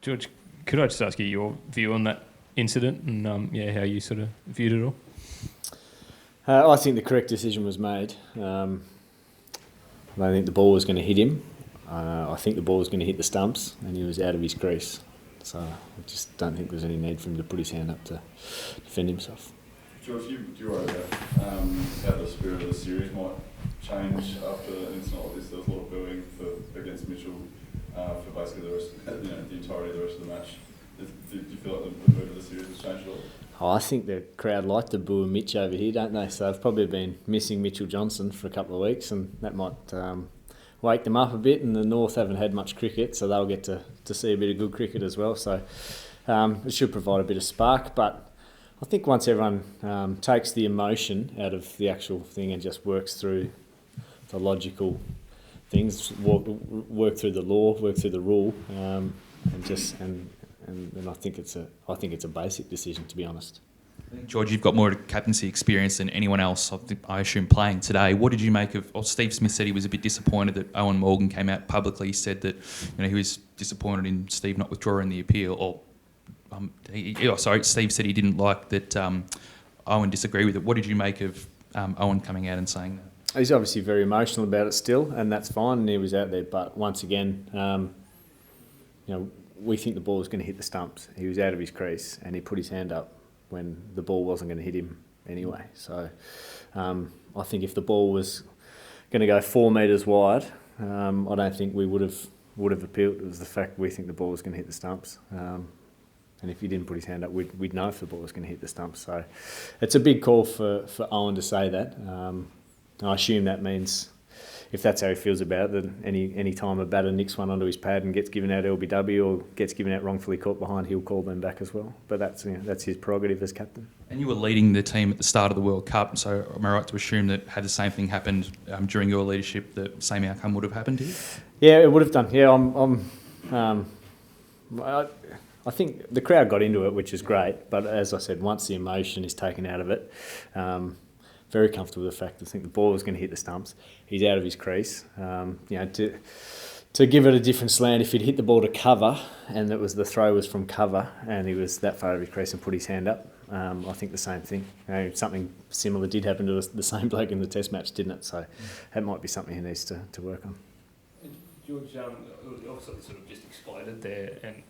George, could I just ask you your view on that incident and how you sort of viewed it all? I think the correct decision was made. I don't think the ball was going to hit him. I think the ball was going to hit the stumps and he was out of his crease. So I just don't think there's any need for him to put his hand up to defend himself. George, do you worry about how the spirit of the series might change after an incident like this? There was a lot of booing against Mitchell for basically the entirety of the rest of the match. Do you feel like the mood of the series has changed at all? I think the crowd like to boo Mitch over here, don't they? So they've probably been missing Mitchell Johnson for a couple of weeks, and that might wake them up a bit. And the North haven't had much cricket, so they'll get to see a bit of good cricket as well. So it should provide a bit of spark. But I think once everyone takes the emotion out of the actual thing and just works through the logical things, work through the law, work through the rule, and I think it's a basic decision, to be honest. George, you've got more captaincy experience than anyone else, I assume, playing today. What did you make of? Well, Steve Smith said he was a bit disappointed that Owen Morgan came out publicly, said that he was disappointed in Steve not withdrawing the appeal. Steve said he didn't like that Owen disagreed with it. What did you make of Owen coming out and saying that? He's obviously very emotional about it still, and that's fine. And he was out there, but once again, we think the ball was going to hit the stumps. He was out of his crease, and he put his hand up when the ball wasn't going to hit him anyway. So I think if the ball was going to go 4 metres wide, I don't think we would have appealed. It was the fact we think the ball was going to hit the stumps. And if he didn't put his hand up, we'd know if the ball was going to hit the stumps. So it's a big call for Owen to say that. I assume that means if that's how he feels about it, then any time a batter nicks one onto his pad and gets given out LBW or gets given out wrongfully caught behind, he'll call them back as well. But that's his prerogative as captain. And you were leading the team at the start of the World Cup, so am I right to assume that had the same thing happened during your leadership, the same outcome would have happened here? Yeah, it would have done. Yeah, I think the crowd got into it, which is great. But as I said, once the emotion is taken out of it, very comfortable with the fact that I think the ball was going to hit the stumps. He's out of his crease. To give it a different slant, if he'd hit the ball to cover and the throw was from cover and he was that far out of his crease and put his hand up, I think the same thing. Something similar did happen to the same bloke in the Test match, didn't it? So that might be something he needs to work on. George, also sort of just exploded there, and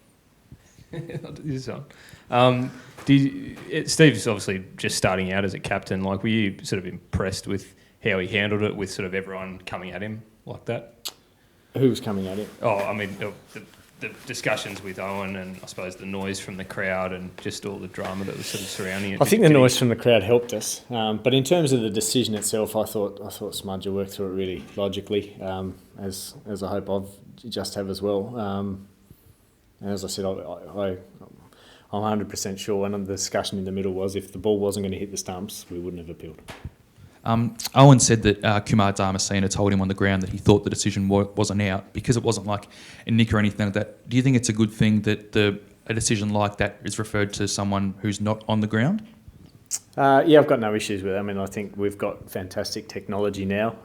this Steve's obviously just starting out as a captain. Like, were you sort of impressed with how he handled it, with sort of everyone coming at him like that? Who was coming at him? Oh, I mean, the discussions with Owen, and I suppose the noise from the crowd and just all the drama that was sort of surrounding it. I think the noise from the crowd helped us, but in terms of the decision itself, I thought Smudger worked through it really logically, as I hope I've just have as well. And as I said, I'm 100% sure, and the discussion in the middle was if the ball wasn't going to hit the stumps, we wouldn't have appealed. Owen said that Kumar Dharmasena told him on the ground that he thought the decision wasn't out because it wasn't like a nick or anything like that. Do you think it's a good thing that a decision like that is referred to someone who's not on the ground? Yeah, I've got no issues with it. I mean, I think we've got fantastic technology now.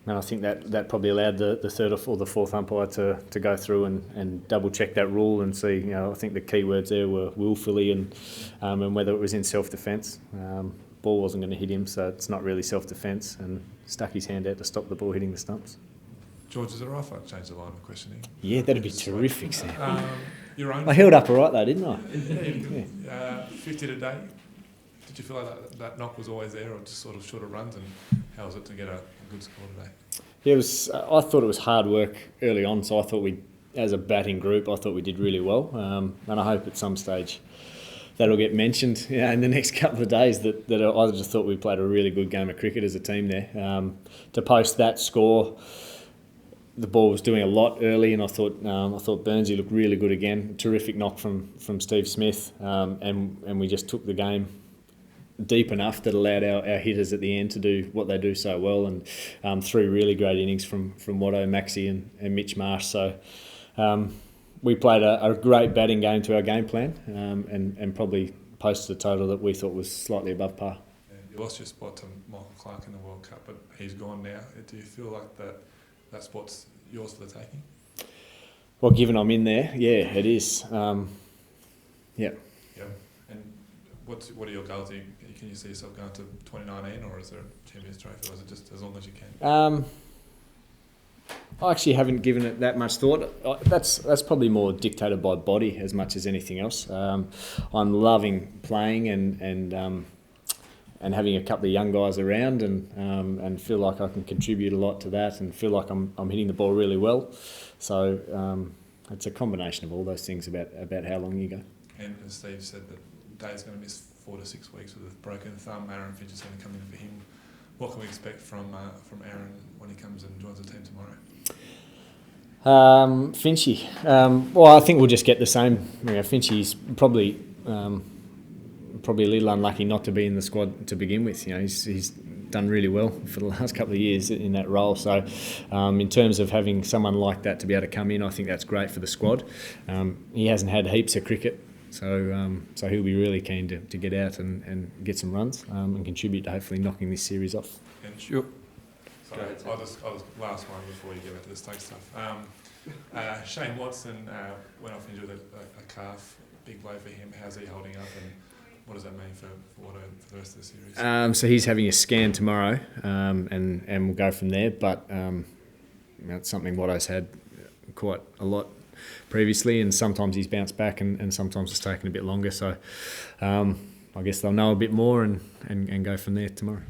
And I think that probably allowed the third or the fourth umpire to go through and double check that rule and see. I think the key words there were willfully and whether it was in self-defence. Ball wasn't going to hit him, so it's not really self-defence, and stuck his hand out to stop the ball hitting the stumps. George, is it right if I change the line of questioning? Yeah, that'd be terrific, Sam. I held up all right though, didn't I? Yeah. 50 today. Did you feel like that knock was always there, or just sort of shorter runs? And how was it to get a good score today? Yeah, it was. I thought it was hard work early on, so I thought as a batting group, I thought we did really well, and I hope at some stage that'll get mentioned in the next couple of days. That I just thought we played a really good game of cricket as a team there. To post that score, the ball was doing a lot early, and I thought Burnsy looked really good again. Terrific knock from Steve Smith, and we just took the game deep enough that allowed our hitters at the end to do what they do so well, and 3 really great innings from Watto, Maxi and Mitch Marsh. So we played a great batting game to our game plan, and probably posted a total that we thought was slightly above par. You lost your spot to Michael Clarke in the World Cup, but he's gone now. Do you feel like that spot's yours for the taking? Well, given I'm in there, yeah, it is. Yeah. Yeah. And what are your goals? Can you see yourself going to 2019, or is there a Champions Trophy, or is it just as long as you can? I actually haven't given it that much thought. That's probably more dictated by body as much as anything else. I'm loving playing and having a couple of young guys around and feel like I can contribute a lot to that and feel like I'm hitting the ball really well. So it's a combination of all those things about how long you go. And as Steve said, that Dave's going to miss 4 to 6 weeks with a broken thumb. Aaron Finch is going to come in for him. What can we expect from Aaron when he comes and joins the team tomorrow? Finchy. Well, I think we'll just get the same. Finchy's probably a little unlucky not to be in the squad to begin with. He's done really well for the last couple of years in that role. So, in terms of having someone like that to be able to come in, I think that's great for the squad. He hasn't had heaps of cricket, so he'll be really keen to get out and get some runs and contribute to hopefully knocking this series off. And Sure. sorry, I'll just last one before you get back to the stake stuff. Shane Watson went off injured a calf. Big blow for him. How's he holding up, and what does that mean for the rest of the series? So he's having a scan tomorrow, and we'll go from there. But that's something Watto's had quite a lot previously, and sometimes he's bounced back, and sometimes it's taken a bit longer. So I guess they'll know a bit more and go from there tomorrow.